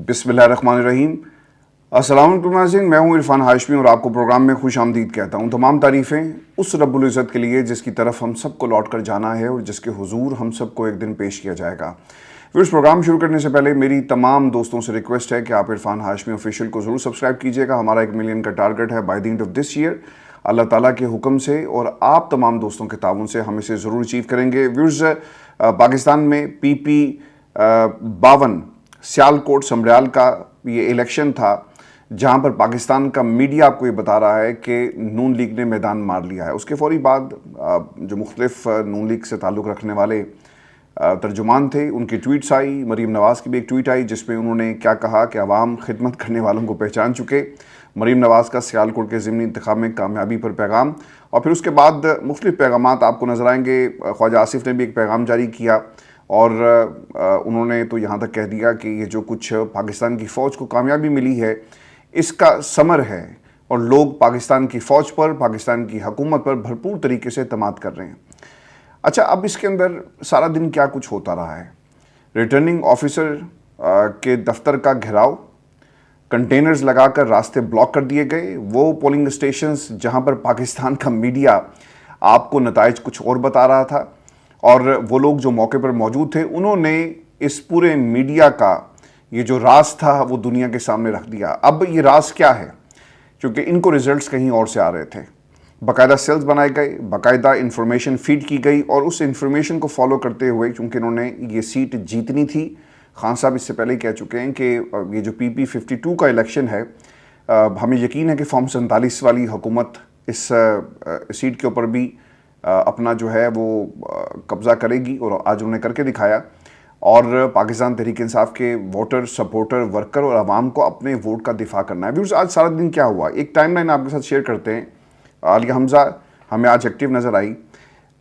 बिस्मिल्लाहिर्रहमानिर्रहीम। अस्सलाम वालेकुम नाज़रीन, मैं हूं इरफान हाशमी और आपको प्रोग्राम में खुश आमदीद कहता हूं। तमाम तारीफ़ें उस रब्बुल इज़्ज़त के लिए जिसकी तरफ हम सबको लौट कर जाना है और जिसके हुजूर हम सबको एक दिन पेश किया जाएगा। इस प्रोग्राम शुरू करने से पहले मेरी तमाम दोस्तों से रिक्वेस्ट है कि आप इरफान हाशमी ऑफिशियल को ज़रूर सब्सक्राइब कीजिएगा। हमारा 1 मिलियन का टारगेट है by the end of this year, Allah ताला के हुक्म से और आप तमाम दोस्तों के ताउन से हम इसे ज़रूर अचीव करेंगे। व्यूअर्स, पाकिस्तान में PP 52 सियालकोट समरियाल का ये इलेक्शन था जहां पर पाकिस्तान का मीडिया आपको ये बता रहा है कि नून लीग ने मैदान मार लिया है। उसके फौरी बाद जो मुख्तलिफ नून लीग से ताल्लुक़ रखने वाले तर्जुमान थे, उनकी ट्वीट्स आई। मरीम नवाज़ की भी एक ट्वीट आई जिसमें उन्होंने क्या कहा कि अवाम खिदमत करने वालों को पहचान चुके। मरीम नवाज़ का सियालकोट के ज़िमनी इंतखाब में कामयाबी पर पैगाम, और फिर उसके बाद मुख्तलिफ पैगामात आपको नज़र आएंगे। ख्वाजा आसिफ ने भी एक पैगाम जारी किया और उन्होंने तो यहाँ तक कह दिया कि ये जो कुछ पाकिस्तान की फ़ौज को कामयाबी मिली है इसका समर है और लोग पाकिस्तान की फ़ौज पर, पाकिस्तान की हुकूमत पर भरपूर तरीके से एतमाद कर रहे हैं। अच्छा, अब इसके अंदर सारा दिन क्या कुछ होता रहा है। रिटर्निंग ऑफिसर के दफ्तर का घेराव, कंटेनर्स लगाकर रास्ते ब्लॉक कर दिए गए। वो पोलिंग स्टेशंस जहाँ पर पाकिस्तान का मीडिया आपको नताइज कुछ और बता रहा था और वो लोग जो मौके पर मौजूद थे उन्होंने इस पूरे मीडिया का ये जो राज था वो दुनिया के सामने रख दिया। अब ये राज क्या है, क्योंकि इनको रिजल्ट्स कहीं और से आ रहे थे। बाकायदा सेल्स बनाए गए, बाकायदा इंफॉर्मेशन फीड की गई और उस इंफॉर्मेशन को फॉलो करते हुए, क्योंकि इन्होंने ये सीट जीतनी थी। खान साहब इससे पहले ही कह चुके हैं कि ये जो PP 52 का इलेक्शन है, हमें यकीन है कि फॉर्म 47 वाली हुकूमत इस सीट के ऊपर भी अपना जो है वो कब्ज़ा करेगी और आज उन्होंने करके दिखाया। और पाकिस्तान तहरीक इंसाफ के वोटर, सपोर्टर, वर्कर और आवाम को अपने वोट का दिफा करना है। व्यूअर्स, आज सारा दिन क्या हुआ, एक टाइमलाइन आपके साथ शेयर करते हैं। आलिया हमज़ा हमें आज एक्टिव नज़र आई।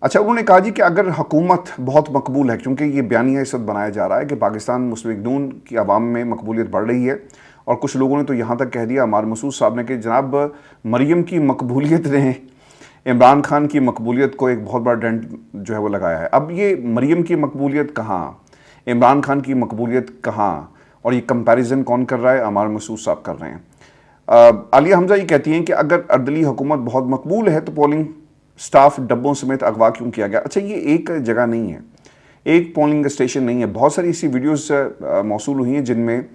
अच्छा, उन्होंने कहा जी कि अगर हुकूमत बहुत मकबूल है, क्योंकि ये बयानिया इस वक्त बनाया जा रहा है कि पाकिस्तान मुस्लिम लीग नून की आवाम में मकबूलियत बढ़ रही है, और कुछ लोगों ने तो यहाँ तक कह दिया, अमार मसूद साहब ने, कि जनाब मरीम की मकबूलियत ने इमरान खान की मकबूलियत को एक बहुत बड़ा डेंट जो है वो लगाया है। अब ये मरीम की मकबूलियत कहाँ, इमरान खान की मकबूलियत कहाँ, और ये कंपैरिजन कौन कर रहा है? अमार मसूद साहब कर रहे हैं। आलिया हमज़ा ये कहती हैं कि अगर अर्दली हुकूमत बहुत मकबूल है तो पोलिंग स्टाफ डब्बों समेत अगवा क्यों किया गया? अच्छा, ये एक जगह नहीं है, एक पोलिंग स्टेशन नहीं है, बहुत सारी ऐसी वीडियोस मौसूल हुई हैं जिनमें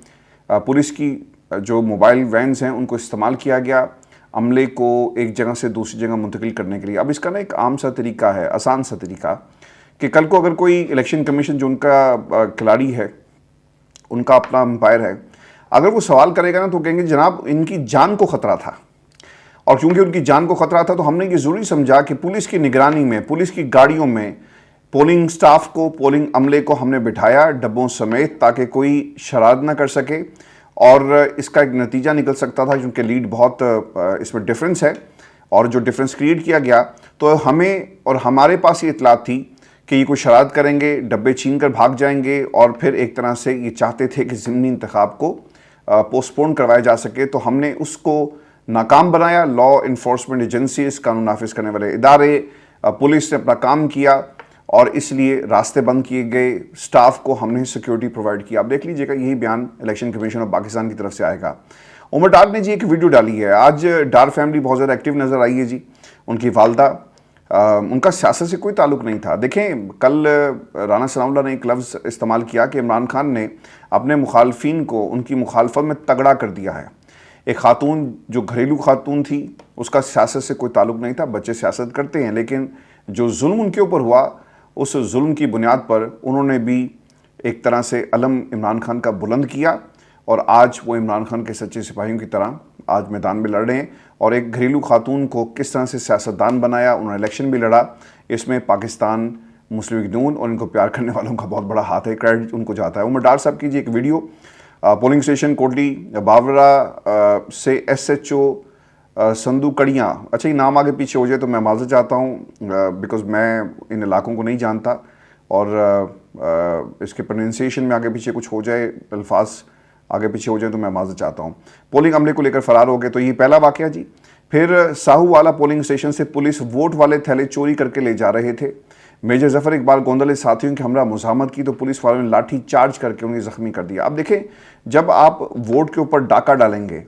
पुलिस की जो मोबाइल वैन्स हैं उनको इस्तेमाल किया गया अमले को एक जगह से दूसरी जगह मुंतकिल करने के लिए। अब इसका ना एक आम सा तरीका है, आसान सा तरीका, कि कल को अगर कोई इलेक्शन कमीशन जो उनका खिलाड़ी है, उनका अपना अंपायर है, अगर वो सवाल करेगा ना तो कहेंगे जनाब इनकी जान को ख़तरा था, और क्योंकि उनकी जान को ख़तरा था तो हमने ये ज़रूरी समझा कि पुलिस की निगरानी में, पुलिस की गाड़ियों में पोलिंग स्टाफ को, पोलिंग अमले को हमने बिठाया डब्बों समेत, ताकि कोई शरारत ना कर सके। और इसका एक नतीजा निकल सकता था, क्योंकि लीड बहुत इसमें डिफरेंस है, और जो डिफरेंस क्रिएट किया गया तो हमें और हमारे पास ये इतलात थी कि ये कोई शरारत करेंगे, डब्बे छीन कर भाग जाएंगे, और फिर एक तरह से ये चाहते थे कि ज़िमनी इंतखाब को पोस्टपोन करवाया जा सके। तो हमने उसको नाकाम बनाया। लॉ इन्फोर्समेंट एजेंसीज, कानून नाफिज करने वाले इदारे, पुलिस ने अपना काम किया और इसलिए रास्ते बंद किए गए, स्टाफ को हमने सिक्योरिटी प्रोवाइड किया। आप देख लीजिएगा, यही बयान इलेक्शन कमीशन ऑफ पाकिस्तान की तरफ से आएगा। उमर डार ने जी एक वीडियो डाली है। आज डार फैमिली बहुत ज़्यादा एक्टिव नज़र आई है जी। उनकी वालदा, उनका सियासत से कोई ताल्लुक़ नहीं था। देखें, कल राना सनाउल्लाह ने एक लफ्ज़ इस्तेमाल किया कि इमरान खान ने अपने मुखालफिन को उनकी मुखालफत में तगड़ा कर दिया है। एक खातून जो घरेलू खातून थी उसका सियासत से कोई ताल्लुक़ नहीं था। बच्चे सियासत करते हैं, लेकिन जो जुल्म उनके ऊपर हुआ उस जुल्म की बुनियाद पर उन्होंने भी एक तरह से अलम इमरान खान का बुलंद किया, और आज वो इमरान खान के सच्चे सिपाहियों की तरह आज मैदान में लड़ रहे हैं। और एक घरेलू खातून को किस तरह से सियासतदान बनाया, उन्होंने इलेक्शन भी लड़ा, इसमें पाकिस्तान मुस्लिम लीग नून और इनको प्यार करने वालों का बहुत बड़ा हाथ है, क्रेडिट उनको जाता है। उमर डार साहब की जी एक वीडियो, पोलिंग स्टेशन कोटली बावरा से SHO संदू कड़ियाँ, अच्छा ये नाम आगे पीछे हो जाए तो मैं माज़रत चाहता हूँ, बिकॉज़ मैं इन इलाकों को नहीं जानता, और इसके प्रोनाउंसिएशन में आगे पीछे कुछ हो जाए, अल्फाज आगे पीछे हो जाए तो मैं माज़रत चाहता हूँ। पोलिंग अमले को लेकर फ़रार हो गए, तो ये पहला वाक़या जी। फिर साहू वाला पोलिंग स्टेशन से पुलिस वोट वाले थैले चोरी करके ले जा रहे थे। मेजर ज़फ़र इकबाल गोंदल साथियों के हमरा मुज़ाहमत की तो पुलिस वालों ने लाठी चार्ज करके उन्हें ज़ख्मी कर दिया। अब देखें, जब आप वोट के ऊपर डाका डालेंगे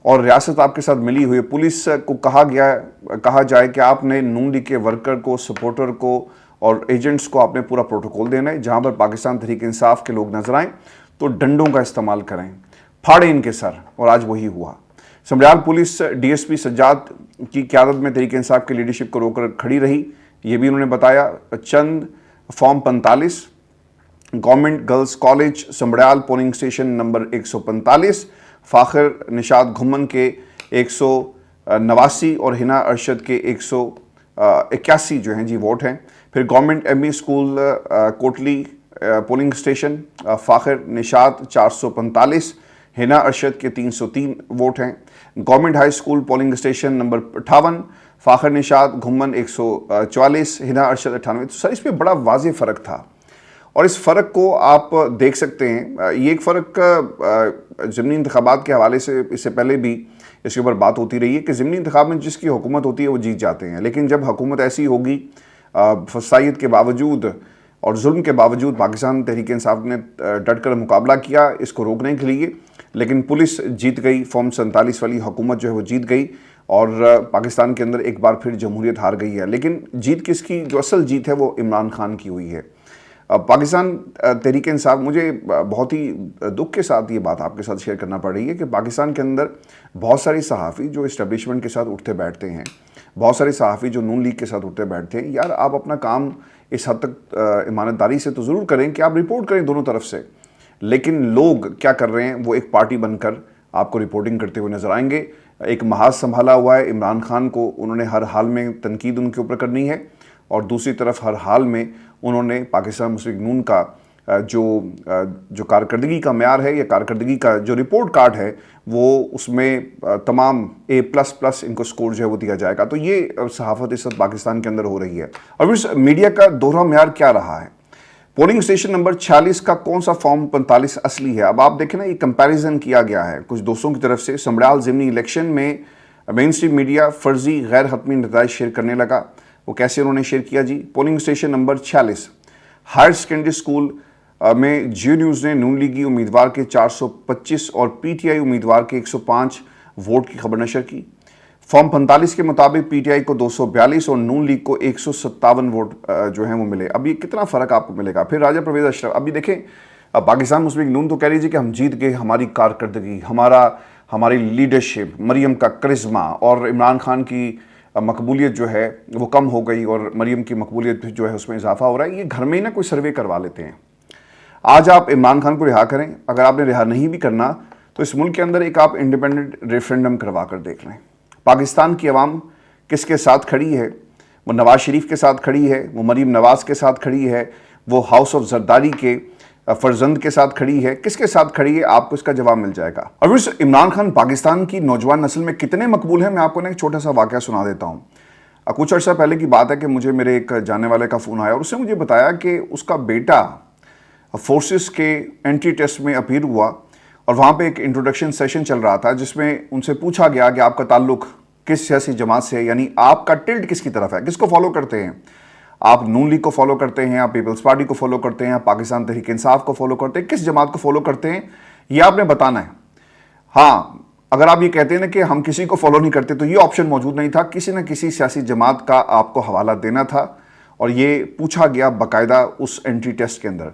और रियासत आपके साथ मिली हुई है, पुलिस को कहा जाए कि आपने नून लीग के वर्कर को, सपोर्टर को और एजेंट्स को आपने पूरा प्रोटोकॉल देना है। जहां पर पाकिस्तान तहरीक इंसाफ के लोग नजर आएँ तो डंडों का इस्तेमाल करें, फाड़े इनके सर, और आज वही हुआ। समड़ियाल पुलिस डीएसपी सज्जाद की क़यादत में तहरीक इंसाफ की लीडरशिप को रोककर खड़ी रही, ये भी उन्होंने बताया। चंद form 45 government girls college Samrial polling station number 145, Fakhir Nishat Ghuman के 189 और हिना अरशद के 181 जो हैं जी वोट हैं। फिर government ME school Kotli polling station, Fakhir Nishat 445, Hina Arshad के 303 वोट हैं। Government high school polling station number 58, Fakhir Nishat Ghuman 144, Hina Arshad 98। तो सर इसमें बड़ा वाज़ेह फ़र्क था और इस फ़र्क को आप देख सकते हैं। ये एक फ़र्क ज़िमनी इंतखाबात के हवाले से इससे पहले भी इसके ऊपर बात होती रही है कि ज़िमनी इंतखाब में जिसकी हुकूमत होती है वो जीत जाते हैं, लेकिन जब हुकूमत ऐसी होगी फसाइद के बावजूद और जुल्म के बावजूद पाकिस्तान तहरीक इंसाफ ने डट कर मुकाबला किया इसको रोकने के लिए, लेकिन पुलिस जीत गई, फॉर्म 47 वाली हुकूमत जो है वो जीत गई और पाकिस्तान के अंदर एक बार फिर जमहूरियत हार गई है। लेकिन जीत किसकी, जो असल जीत है वो इमरान खान की हुई है। पाकिस्तान तहरीक इंसाफ, मुझे बहुत ही दुख के साथ ये बात आपके साथ शेयर करना पड़ रही है कि पाकिस्तान के अंदर बहुत सारे सहाफ़ी जो इस्टेब्लिशमेंट के साथ उठते बैठते हैं, बहुत सारे सहाफ़ी जो नून लीग के साथ उठते बैठते हैं, यार आप अपना काम इस हद तक ईमानदारी से तो ज़रूर करें कि आप रिपोर्ट करें दोनों तरफ से, लेकिन लोग क्या कर रहे हैं, वो एक पार्टी बनकर आपको रिपोर्टिंग करते हुए नज़र आएंगे। एक महाज संभाला हुआ है, इमरान खान को उन्होंने हर हाल में तनकीद उनके ऊपर करनी है और दूसरी तरफ हर हाल में उन्होंने पाकिस्तान मुस्लिम लीग नून का जो कारकर्दगी का म्यार है या कारकर्दगी का जो रिपोर्ट कार्ड है वो उसमें तमाम A++ इनको स्कोर जो है वो दिया जाएगा। तो ये सहाफ़त इस वक्त पाकिस्तान के अंदर हो रही है। और इस मीडिया का दोहरा म्यार क्या रहा है, पोलिंग स्टेशन नंबर 46 का कौन सा फॉर्म 45 असली है। अब आप देखें ना, ये कंपैरिजन किया गया है कुछ दोस्तों की तरफ से। समड़ियाल ज़िमनी इलेक्शन में मेन स्ट्रीम मीडिया फर्जी गैर हतमी नताइज शेयर करने लगा। वो कैसे उन्होंने शेयर किया जी। Polling station number 46 higher secondary school में जियो न्यूज़ ने नून लीगी उम्मीदवार के 425 और पीटीआई उम्मीदवार के 105 वोट की खबर नशर की। फॉर्म 45 के मुताबिक पीटीआई को 242 और नून लीग को 157 वोट जो हैं वो मिले। अब ये कितना फ़र्क आपको मिलेगा। फिर राजा परवेज़ अशरफ, अभी देखें पाकिस्तान मुस्लिम लीग नून तो कह रही थी कि हम जीत गए, हमारी कारकर्दगी, हमारी लीडरशिप, मरीम का करिश्मा और इमरान खान की मकबूलियत जो है वो कम हो गई और मरीम की मकबूलियत जो है उसमें इजाफा हो रहा है। ये घर में ही ना कोई सर्वे करवा लेते हैं। आज आप इमरान खान को रिहा करें, अगर आपने रिहा नहीं भी करना तो इस मुल्क के अंदर एक आप इंडिपेंडेंट रेफरेंडम करवा कर देख लें। पाकिस्तान की आवाम किसके साथ खड़ी है, वो नवाज़ शरीफ के साथ खड़ी है, वो मरीम नवाज़ के साथ खड़ी है, वो हाउस ऑफ जरदारी के फर्जंद के साथ खड़ी है, किसके साथ खड़ी है, आपको इसका जवाब मिल जाएगा। और उस इमरान खान पाकिस्तान की नौजवान नस्ल में कितने मकबूल हैं, मैं आपको ना एक छोटा सा वाक़या सुना देता हूँ। कुछ अर्सा पहले की बात है कि मुझे मेरे एक जानने वाले का फ़ोन आया और उसने मुझे बताया कि उसका बेटा फोर्सेस के एंट्री टेस्ट में अपीयर हुआ और वहाँ पे एक इंट्रोडक्शन सेशन चल रहा था जिसमें उनसे पूछा गया कि आपका ताल्लुक़ किस सियासी जमात से है, यानी आपका टिल्ट किसकी तरफ है, किसको फॉलो करते हैं। आप नून लीग को फॉलो करते हैं, आप पीपल्स पार्टी को फॉलो करते हैं, आप पाकिस्तान तहरीक इंसाफ को फॉलो करते हैं, किस जमात को फॉलो करते हैं ये आपने बताना है। हाँ, अगर आप ये कहते हैं ना कि हम किसी को फॉलो नहीं करते तो ये ऑप्शन मौजूद नहीं था, किसी न किसी सियासी जमात का आपको हवाला देना था और ये पूछा गया बाकायदा उस एंट्री टेस्ट के अंदर।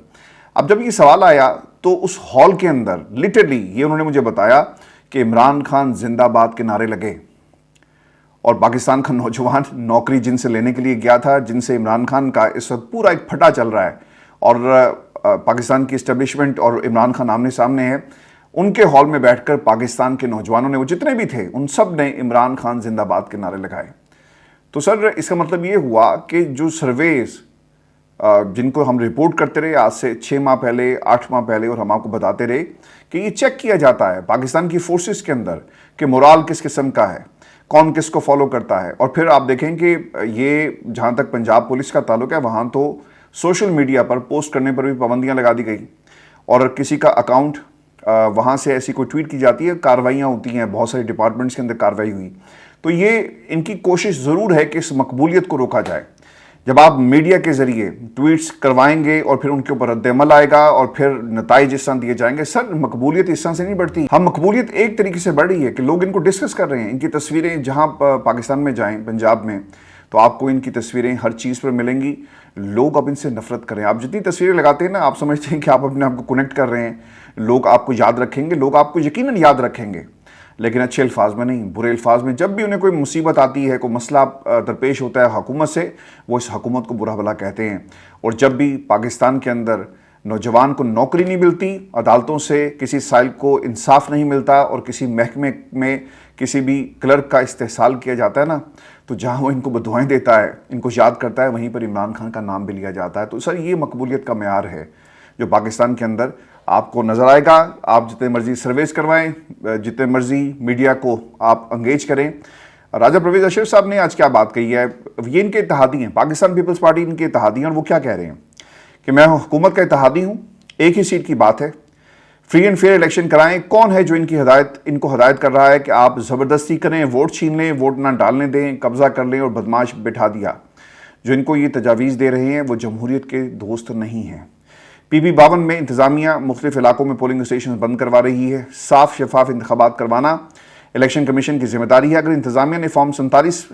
अब जब ये सवाल आया तो उस हॉल के अंदर लिटरली ये उन्होंने मुझे बताया कि इमरान खान जिंदाबाद के नारे लगे और पाकिस्तान का नौजवान नौकरी जिनसे लेने के लिए गया था, जिनसे इमरान खान का इस वक्त पूरा एक फटा चल रहा है और पाकिस्तान की इस्टेब्लिशमेंट और इमरान खान आमने सामने है, उनके हॉल में बैठकर पाकिस्तान के नौजवानों ने, वो जितने भी थे, उन सब ने इमरान खान जिंदाबाद के नारे लगाए। तो सर इसका मतलब ये हुआ कि जो सर्वेज जिनको हम रिपोर्ट करते रहे आज से 6 माह पहले, 8 माह पहले, और हम आपको बताते रहे कि ये चेक किया जाता है पाकिस्तान की फोर्सेस के अंदर कि मोराल किस किस्म का है, कौन किसको फॉलो करता है। और फिर आप देखें कि ये जहाँ तक पंजाब पुलिस का ताल्लुक है वहाँ तो सोशल मीडिया पर पोस्ट करने पर भी पाबंदियाँ लगा दी गई और किसी का अकाउंट वहाँ से ऐसी कोई ट्वीट की जाती है, कार्रवाइयाँ होती हैं, बहुत सारे डिपार्टमेंट्स के अंदर कार्रवाई हुई। तो ये इनकी कोशिश ज़रूर है कि इस मकबूलियत को रोका जाए। جب آپ میڈیا کے ذریعے ٹویٹس کروائیں گے اور پھر ان کے اوپر رد عمل آئے گا اور پھر نتائج اس طرح دیے جائیں گے، سر مقبولیت اس طرح سے نہیں بڑھتی. ہم مقبولیت ایک طریقے سے بڑھ رہی ہے کہ لوگ ان کو ڈسکس کر رہے ہیں. ان کی تصویریں جہاں پاکستان میں جائیں، پنجاب میں، تو آپ کو ان کی تصویریں ہر چیز پر ملیں گی. لوگ اب ان سے نفرت کریں. آپ جتنی تصویریں لگاتے ہیں نا، آپ سمجھتے ہیں کہ آپ اپنے آپ کو کنیکٹ کر رہے ہیں. لوگ آپ کو یاد رکھیں گے، لوگ آپ کو یقیناً یاد رکھیں گے، لیکن اچھے الفاظ میں نہیں، برے الفاظ میں. جب بھی انہیں کوئی مصیبت آتی ہے، کوئی مسئلہ درپیش ہوتا ہے حکومت سے، وہ اس حکومت کو برا بھلا کہتے ہیں. اور جب بھی پاکستان کے اندر نوجوان کو نوکری نہیں ملتی، عدالتوں سے کسی سائل کو انصاف نہیں ملتا، اور کسی محکمے میں کسی بھی کلرک کا استحصال کیا جاتا ہے نا، تو جہاں وہ ان کو بدوائیں دیتا ہے، ان کو یاد کرتا ہے، وہیں پر عمران خان کا نام بھی لیا جاتا ہے. تو سر یہ مقبولیت کا معیار ہے جو پاکستان کے اندر آپ کو نظر آئے گا. آپ جتنے مرضی سرویز کروائیں، جتنے مرضی میڈیا کو آپ انگیج کریں. راجہ پرویز اشرف صاحب نے آج کیا بات کہی ہے، یہ ان کے اتحادی ہیں، پاکستان پیپلز پارٹی ان کے اتحادی ہیں، اور وہ کیا کہہ رہے ہیں کہ میں حکومت کا اتحادی ہوں، ایک ہی سیٹ کی بات ہے، فری اینڈ فیئر الیکشن کرائیں. کون ہے جو ان کو ہدایت کر رہا ہے کہ آپ زبردستی کریں، ووٹ چھین لیں، ووٹ نہ ڈالنے دیں، قبضہ کر لیں اور بدماش بٹھا دیا؟ جو ان کو یہ تجاویز دے رہے ہیں وہ جمہوریت کے دوست نہیں ہیں. پی پی 52 میں انتظامیہ مختلف علاقوں میں پولنگ اسٹیشن بند کروا رہی ہے. صاف شفاف انتخابات کروانا الیکشن کمیشن کی ذمہ داری ہے. اگر انتظامیہ نے فارم 47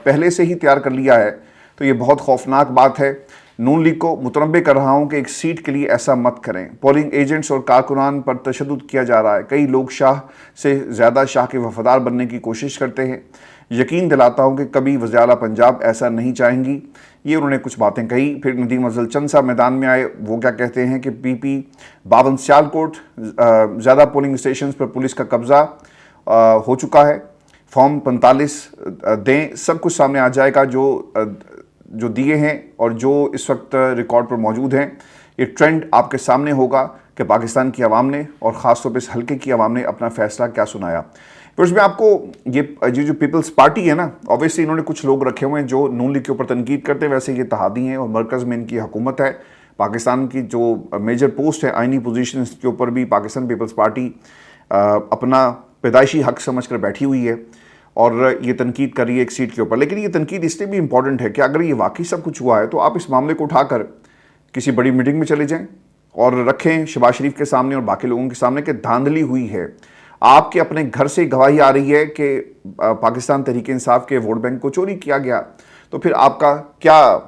پہلے سے ہی تیار کر لیا ہے تو یہ بہت خوفناک بات ہے. نون لیگ کو متنبہ کر رہا ہوں کہ ایک سیٹ کے لیے ایسا مت کریں. پولنگ ایجنٹس اور کارکنان پر تشدد کیا جا رہا ہے. کئی لوگ شاہ سے زیادہ شاہ کے وفادار بننے کی کوشش کرتے ہیں. یقین دلاتا ہوں کہ کبھی وزیر اعلیٰ پنجاب ایسا نہیں چاہیں گی. یہ انہوں نے کچھ باتیں کہی. پھر ندیم افضل چند صاحب میدان میں آئے. وہ کیا کہتے ہیں کہ پی پی 52 سیالکوٹ زیادہ پولنگ اسٹیشنز پر پولیس کا قبضہ ہو چکا ہے. فارم 45 دیں، سب کچھ سامنے آ جائے گا جو دیے ہیں اور جو اس وقت ریکارڈ پر موجود ہیں. یہ ٹرینڈ آپ کے سامنے ہوگا کہ پاکستان کی عوام نے اور خاص طور پہ اس حلقے کی عوام نے اپنا فیصلہ کیا سنایا. پھر اس میں آپ کو یہ جو پیپلز پارٹی ہے نا، اوبیسلی انہوں نے کچھ لوگ رکھے ہوئے ہیں جو نون لیگ کے اوپر تنقید کرتے ہیں. ویسے یہ اتحادی ہیں اور مرکز میں ان کی حکومت ہے. پاکستان کی جو میجر پوسٹ ہے آئینی پوزیشن کے اوپر بھی پاکستان پیپلز پارٹی اپنا پیدائشی حق سمجھ کر بیٹھی ہوئی ہے اور یہ تنقید کر رہی ہے ایک سیٹ کے اوپر. لیکن یہ تنقید اس لیے بھی امپورٹنٹ ہے کہ اگر یہ واقعی سب کچھ ہوا ہے تو آپ اس معاملے کو اٹھا کر کسی بڑی میٹنگ میں چلے جائیں اور رکھیں شہباز شریف کے سامنے اور باقی لوگوں کے سامنے کہ دھاندلی ہوئی ہے. آپ کے اپنے گھر سے گواہی آ رہی ہے کہ پاکستان تحریک انصاف کے ووٹ بینک کو چوری کیا گیا. تو پھر آپ کا کیا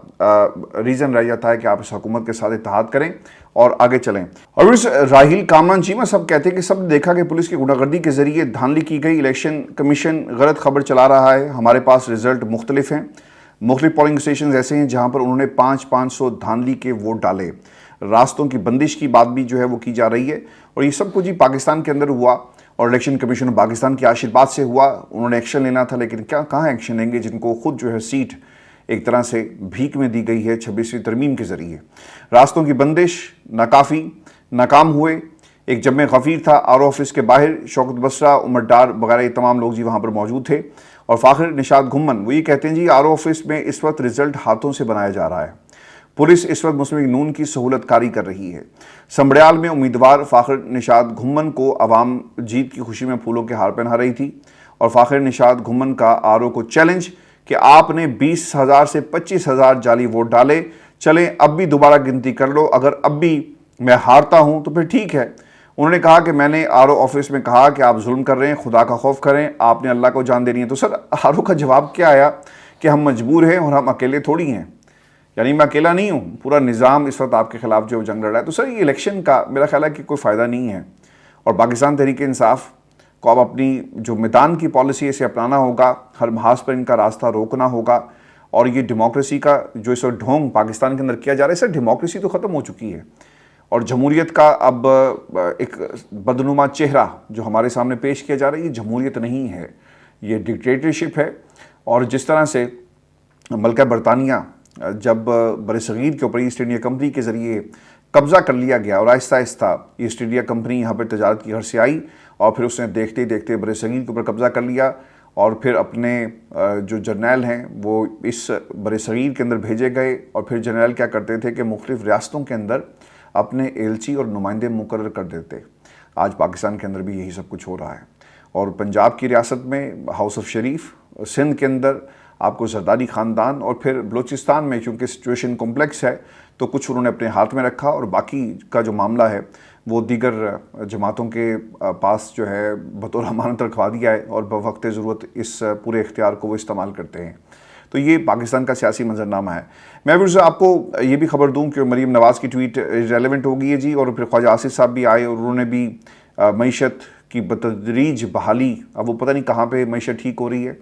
ریزن رہ جاتا ہے کہ آپ اس حکومت کے ساتھ اتحاد کریں اور آگے چلیں. اور اس راہیل کامران چیمہ سب کہتے ہیں کہ سب نے دیکھا کہ پولیس کی غنڈہ گردی کے ذریعے دھاندلی کی گئی. الیکشن کمیشن غلط خبر چلا رہا ہے. ہمارے پاس رزلٹ مختلف ہیں. مختلف پولنگ اسٹیشنز ایسے ہیں جہاں پر انہوں نے 500 دھاندلی کے ووٹ ڈالے. راستوں کی بندش کی بات بھی جو ہے وہ کی جا رہی ہے. اور یہ سب کچھ پاکستان کے اندر ہوا اور الیکشن کمیشن پاکستان کی آشرواد سے ہوا. انہوں نے ایکشن لینا تھا، لیکن کہاں ایکشن لیں گے جن کو خود جو ہے سیٹ ایک طرح سے بھیک میں دی گئی ہے 26ویں ترمیم کے ذریعے. راستوں کی بندش ناکافی، ناکام ہوئے. ایک جمع غفیر تھا آر او آفس کے باہر. شوکت بسرا، عمر ڈار وغیرہ یہ تمام لوگ جی وہاں پر موجود تھے. اور فاخر نشاد گھمن وہ یہ کہتے ہیں جی آر او آفس میں اس وقت رزلٹ ہاتھوں سے بنایا جا رہا ہے. پولیس اس وقت مسلم لیگ نون کی سہولت کاری کر رہی ہے. سنبڑیال میں امیدوار فاخر نشاد گھمن کو عوام جیت کی خوشی میں پھولوں کے ہار پہنا رہی تھی. اور فاخر نشاد گھمن کا آر او کو چیلنج کہ آپ نے 20,000 سے 25,000 جعلی ووٹ ڈالے. چلیں اب بھی دوبارہ گنتی کر لو. اگر اب بھی میں ہارتا ہوں تو پھر ٹھیک ہے. انہوں نے کہا کہ میں نے آر او آفس میں کہا کہ آپ ظلم کر رہے ہیں، خدا کا خوف کریں، آپ نے اللہ کو جان دینی ہے. تو سر آر او کا جواب کیا آیا کہ ہم مجبور ہیں اور ہم اکیلے تھوڑی ہیں. یعنی میں اکیلا نہیں ہوں، پورا نظام اس وقت آپ کے خلاف جو جنگ لڑ رہا ہے. تو سر یہ الیکشن کا میرا خیال ہے کہ کوئی فائدہ نہیں ہے. اور پاکستان تحریک انصاف کو اب اپنی جو میدان کی پالیسی ہے اسے اپنانا ہوگا. ہر محاذ پر ان کا راستہ روکنا ہوگا. اور یہ ڈیموکریسی کا جو اس وقت ڈھونگ پاکستان کے اندر کیا جا رہا ہے، سر ڈیموکریسی تو ختم ہو چکی ہے اور جمہوریت کا اب ایک بدنما چہرہ جو ہمارے سامنے پیش کیا جا رہا ہے یہ جمہوریت نہیں ہے، یہ ڈکٹیٹرشپ ہے. اور جس طرح سے ملکہ برطانیہ جب برصغیر کے اوپر ایسٹ انڈیا کمپنی کے ذریعے قبضہ کر لیا گیا اور آہستہ آہستہ ایسٹ انڈیا کمپنی یہاں پر تجارت کی غرض سے آئی اور پھر اس نے دیکھتے دیکھتے برصغیر کے اوپر قبضہ کر لیا اور پھر اپنے جو جرنیل ہیں وہ اس برصغیر کے اندر بھیجے گئے. اور پھر جرنیل کیا کرتے تھے کہ مختلف ریاستوں کے اندر اپنے ایلچی اور نمائندے مقرر کر دیتے. آج پاکستان کے اندر بھی یہی سب کچھ ہو رہا ہے. اور پنجاب کی ریاست میں ہاؤس آف شریف، سندھ کے اندر آپ کو زرداری خاندان اور پھر بلوچستان میں چونکہ سچویشن کمپلیکس ہے تو کچھ انہوں نے اپنے ہاتھ میں رکھا اور باقی کا جو معاملہ ہے وہ دیگر جماعتوں کے پاس جو ہے بطور امانت رکھوا دیا ہے اور بوقت ضرورت اس پورے اختیار کو وہ استعمال کرتے ہیں. تو یہ پاکستان کا سیاسی منظرنامہ ہے. میں بھی آپ کو یہ بھی خبر دوں کہ مریم نواز کی ٹویٹ ریلیونٹ ہو گئی ہے جی, اور پھر خواجہ آصف صاحب بھی آئے اور انہوں نے بھی معیشت کی بتدریج بحالی, اب وہ پتہ نہیں کہاں پہ معیشت ٹھیک ہو رہی ہے,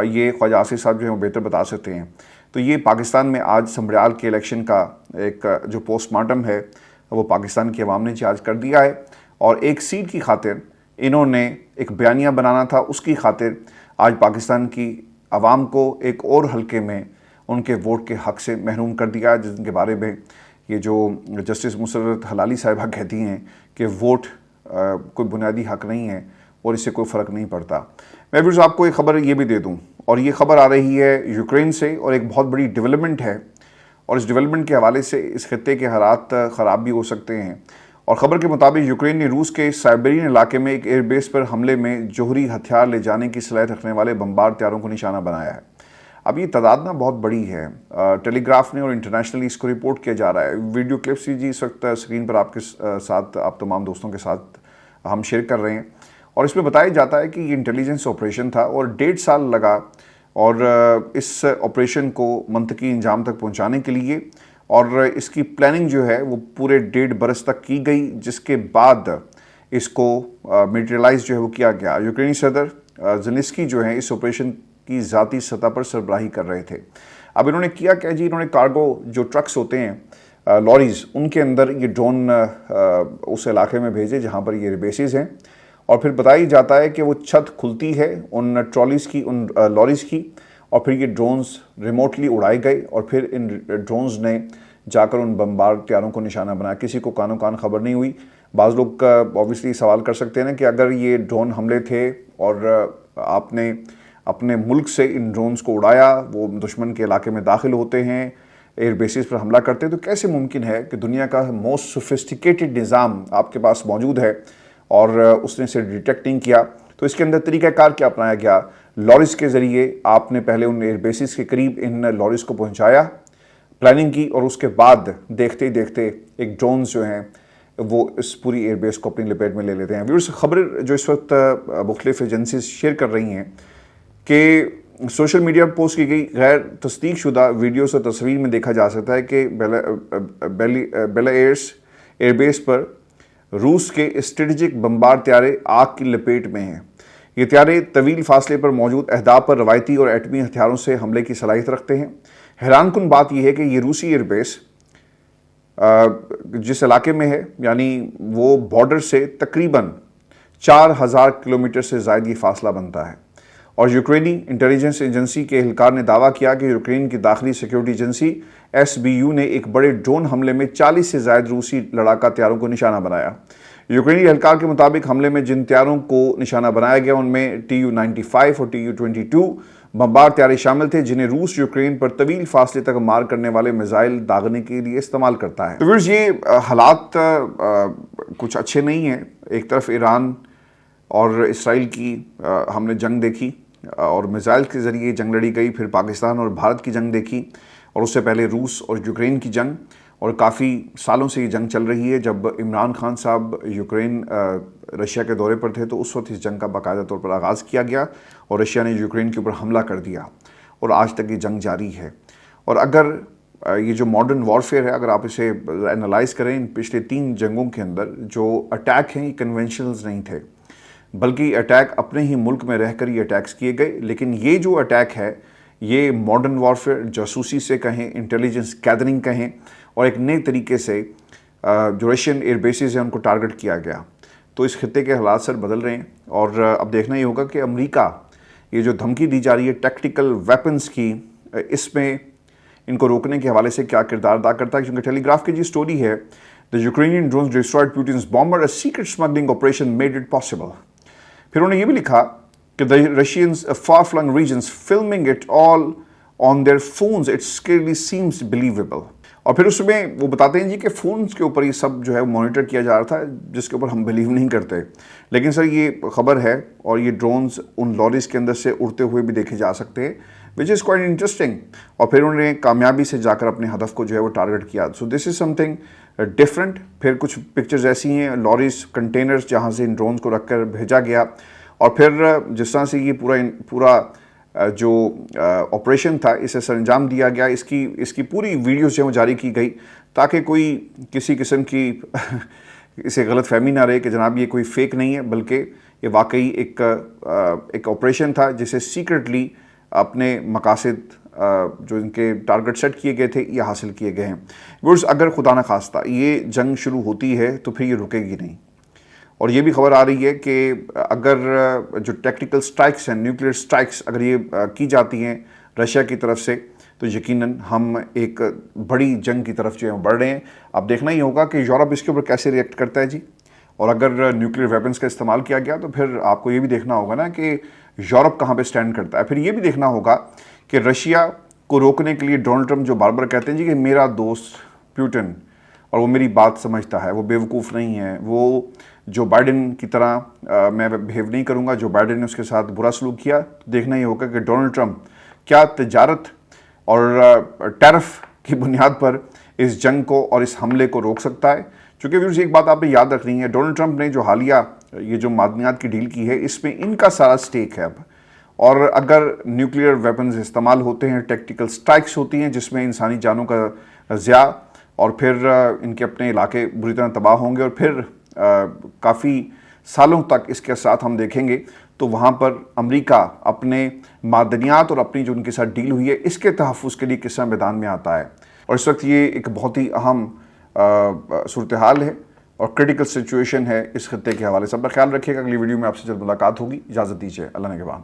یہ خواجہ آصف صاحب جو ہیں وہ بہتر بتا سکتے ہیں. تو یہ پاکستان میں آج سمبریال کے الیکشن کا ایک جو پوسٹ مارٹم ہے وہ پاکستان کی عوام نے چارج کر دیا ہے, اور ایک سیٹ کی خاطر انہوں نے ایک بیانیہ بنانا تھا, اس کی خاطر آج پاکستان کی عوام کو ایک اور حلقے میں ان کے ووٹ کے حق سے محروم کر دیا, جن کے بارے میں یہ جو جسٹس مسرت حلالی صاحبہ کہتی ہیں کہ ووٹ کوئی بنیادی حق نہیں ہے اور اس سے کوئی فرق نہیں پڑتا. میں بھی آپ کو ایک خبر یہ بھی دے دوں, اور یہ خبر آ رہی ہے یوکرین سے, اور ایک بہت بڑی ڈیولپمنٹ ہے, اور اس ڈیولپمنٹ کے حوالے سے اس خطے کے حالات خراب بھی ہو سکتے ہیں. اور خبر کے مطابق یوکرین نے روس کے سائبرین علاقے میں ایک ایئر بیس پر حملے میں جوہری ہتھیار لے جانے کی صلاحیت رکھنے والے بمبار طیاروں کو نشانہ بنایا ہے. اب یہ تعداد بہت بڑی ہے, ٹیلی گراف نے اور انٹرنیشنلی اس کو رپورٹ کیا جا رہا ہے. ویڈیو کلپس جی اس وقت اسکرین پر آپ کے ساتھ, آپ تمام دوستوں کے ساتھ ہم شیئر کر رہے ہیں, اور اس میں بتایا جاتا ہے کہ یہ انٹیلیجنس آپریشن تھا اور 1.5 سال لگا اور اس آپریشن کو منطقی انجام تک پہنچانے کے لیے, اور اس کی پلاننگ جو ہے وہ پورے 1.5 برس تک کی گئی, جس کے بعد اس کو میٹیریلائز جو ہے وہ کیا گیا. یوکرینی صدر زیلنسکی جو ہیں اس آپریشن کی ذاتی سطح پر سربراہی کر رہے تھے. اب انہوں نے کیا کیا جی, انہوں نے کارگو جو ٹرکس ہوتے ہیں لوریز, ان کے اندر یہ ڈرون اس علاقے میں بھیجے جہاں پر یہ بیسز ہیں, اور پھر بتائی جاتا ہے کہ وہ چھت کھلتی ہے ان ٹرالیز کی, ان لوریز کی, اور پھر یہ ڈرونز ریموٹلی اڑائے گئے, اور پھر ان ڈرونز نے جا کر ان بمبار طیاروں کو نشانہ بنایا. کسی کو کانوں کان خبر نہیں ہوئی. بعض لوگ اوبیسلی سوال کر سکتے ہیں نا کہ اگر یہ ڈرون حملے تھے اور آپ نے اپنے ملک سے ان ڈرونز کو اڑایا, وہ دشمن کے علاقے میں داخل ہوتے ہیں, ایئر بیسز پر حملہ کرتے ہیں, تو کیسے ممکن ہے کہ دنیا کا موسٹ سوفسٹیکیٹڈ نظام آپ کے پاس موجود ہے اور اس نے اسے ڈیٹیکٹ نہیں کیا. تو اس کے اندر طریقہ کار کیا اپنایا گیا, لوریز کے ذریعے آپ نے پہلے ان ایئر بیسز کے قریب ان لوریز کو پہنچایا, پلاننگ کی, اور اس کے بعد دیکھتے ہی دیکھتے ایک ڈرونز جو ہیں وہ اس پوری ایئر بیس کو اپنی لپیٹ میں لے لیتے ہیں. ویورز, خبر جو اس وقت مختلف ایجنسیز شیئر کر رہی ہیں کہ سوشل میڈیا پر پوسٹ کی گئی غیر تصدیق شدہ ویڈیوز اور تصویر میں دیکھا جا سکتا ہے کہ بیلاروس ایئر بیس پر روس کے اسٹریٹجک بمبار طیارے آگ کی لپیٹ میں ہیں. یہ طیارے طویل فاصلے پر موجود اہداف پر روایتی اور ایٹمی ہتھیاروں سے حملے کی صلاحیت رکھتے ہیں. حیران کن بات یہ ہے کہ یہ روسی ایئر بیس جس علاقے میں ہے, یعنی وہ بارڈر سے تقریباً 4000 کلومیٹر سے زائد یہ فاصلہ بنتا ہے, اور یوکرینی انٹیلیجنس ایجنسی کے اہلکار نے دعویٰ کیا کہ یوکرین کی داخلی سیکیورٹی ایجنسی SBU نے ایک بڑے ڈرون حملے میں 40 سے زائد روسی لڑاکا طیاروں کو نشانہ بنایا. یوکرینی اہلکار کے مطابق حملے میں جن طیاروں کو نشانہ بنایا گیا ان میں Tu-95 اور Tu-22 بمبار طیارے شامل تھے, جنہیں روس یوکرین پر طویل فاصلے تک مار کرنے والے میزائل داغنے کے لیے استعمال کرتا ہے. تو ویورز, یہ حالات کچھ اچھے نہیں ہیں. ایک طرف ایران اور اسرائیل کی ہم نے جنگ دیکھی اور میزائل کے ذریعے جنگ لڑی گئی, پھر پاکستان اور بھارت کی جنگ دیکھی, اور اس سے پہلے روس اور یوکرین کی جنگ, اور کافی سالوں سے یہ جنگ چل رہی ہے. جب عمران خان صاحب یوکرین رشیا کے دورے پر تھے تو اس وقت اس جنگ کا باقاعدہ طور پر آغاز کیا گیا, اور رشیا نے یوکرین کے اوپر حملہ کر دیا, اور آج تک یہ جنگ جاری ہے. اور اگر یہ جو ماڈرن وارفیئر ہے, اگر آپ اسے انالائز کریں, ان پچھلے 3 جنگوں کے اندر جو اٹیک ہیں یہ کنونشنلز نہیں تھے, بلکہ اٹیک اپنے ہی ملک میں رہ کر یہ اٹیکس کیے گئے. لیکن یہ جو اٹیک ہے یہ ماڈرن وارفیئر, جاسوسی سے کہیں, انٹیلیجنس گیدرنگ کہیں, اور ایک نئے طریقے سے جو رشین ایئر بیسز ہیں ان کو ٹارگٹ کیا گیا. تو اس خطے کے حالات سر بدل رہے ہیں, اور اب دیکھنا یہ ہوگا کہ امریکہ یہ جو دھمکی دی جا رہی ہے ٹیکٹیکل ویپنز کی, اس میں ان کو روکنے کے حوالے سے کیا کردار ادا کرتا ہے. کیونکہ ٹیلی گراف کی جو سٹوری ہے, The Ukrainian drones destroyed Putin's bomber, a secret smuggling operation made it possible. پھر انہوں نے یہ بھی لکھا کہ the Russians far-flung regions filming it all on their phones, it scarcely seems believable. اور پھر اس میں وہ بتاتے ہیں جی کہ فونز کے اوپر یہ سب جو ہے مانیٹر کیا جا رہا تھا, جس کے اوپر ہم بلیو نہیں کرتے. لیکن سر یہ خبر ہے, اور یہ ڈرونز ان لوریز کے اندر سے اڑتے ہوئے بھی دیکھے جا سکتے ہیں, विच इज़ क्वाइट इंटरेस्टिंग। और फिर उन्होंने कामयाबी से जाकर अपने हदफ को जो है वो टारगेट किया। So this is something different. फिर कुछ पिक्चर्स ऐसी हैं, लॉरीज, कंटेनर्स जहाँ से इन ड्रोन्स को रखकर भेजा गया, और फिर जिस तरह से ये पूरा जो ऑपरेशन था इसे सरंजाम दिया गया, इसकी पूरी वीडियो जो है वो जारी की गई ताकि कोई किसी किस्म की इसे गलत फहमी ना रहे कि जनाब ये कोई फेक नहीं है, बल्कि ये वाकई एक ऑपरेशन था जिसे सीक्रेटली अपने मकासद जो इनके टारगेट सेट किए गए थे ये हासिल किए गए हैं। व्यूअर्स, अगर खुदा न खास्ता ये जंग शुरू होती है तो फिर ये रुकेगी नहीं। और ये भी खबर आ रही है कि अगर जो टेक्टिकल स्ट्राइक्स हैं, न्यूक्लियर स्ट्राइक्स अगर ये की जाती हैं रशिया की तरफ से, तो यकीनन हम एक बड़ी जंग की तरफ जो है बढ़ रहे हैं। अब देखना ही होगा कि यूरोप इसके ऊपर कैसे रिएक्ट करता है जी। और अगर न्यूक्लियर वेपन्स का इस्तेमाल किया गया तो फिर आपको ये भी देखना होगा ना कि यूरोप कहाँ पे स्टैंड करता है। फिर ये भी देखना होगा कि रशिया को रोकने के लिए डोनाल्ड ट्रंप जो बार बार कहते हैं जी कि मेरा दोस्त पुतिन और वो मेरी बात समझता है, वो बेवकूफ़ नहीं है, वो जो बाइडेन की तरह मैं बिहेव नहीं करूँगा, जो बाइडेन ने उसके साथ बुरा सलूक किया। तो देखना ही होगा कि डोनाल्ड ट्रंप क्या तजारत और टैरिफ की बुनियाद पर इस जंग को और इस हमले को रोक सकता है। चूँकि व्यूअर्स एक बात आपने याद रखनी है, डोनाल्ड ट्रंप ने जो हालिया ये जो मादनियात की डील की है इसमें इनका सारा स्टेक है अब। और अगर न्यूक्लियर वेपन्स इस्तेमाल होते हैं, टेक्टिकल स्ट्राइक्स होती हैं जिसमें इंसानी जानों का ज़िया और फिर इनके अपने इलाके बुरी तरह तबाह होंगे और फिर काफ़ी सालों तक इसके साथ हम देखेंगे, तो वहाँ पर अमेरिका अपने मादनियात और अपनी जो उनके साथ डील हुई है इसके तहफ़्फ़ुज़ के लिए किस मैदान में आता है। और इस वक्त ये एक बहुत ही अहम सूरत हाल है और क्रिटिकल सिचुएशन है इस खत्ते के हवाले से। अपना ख्याल रखिएगा। अगली वीडियो में आपसे जल्द मुलाकात होगी। इजाज़त दीजिए। अल्लाह ने के बाद।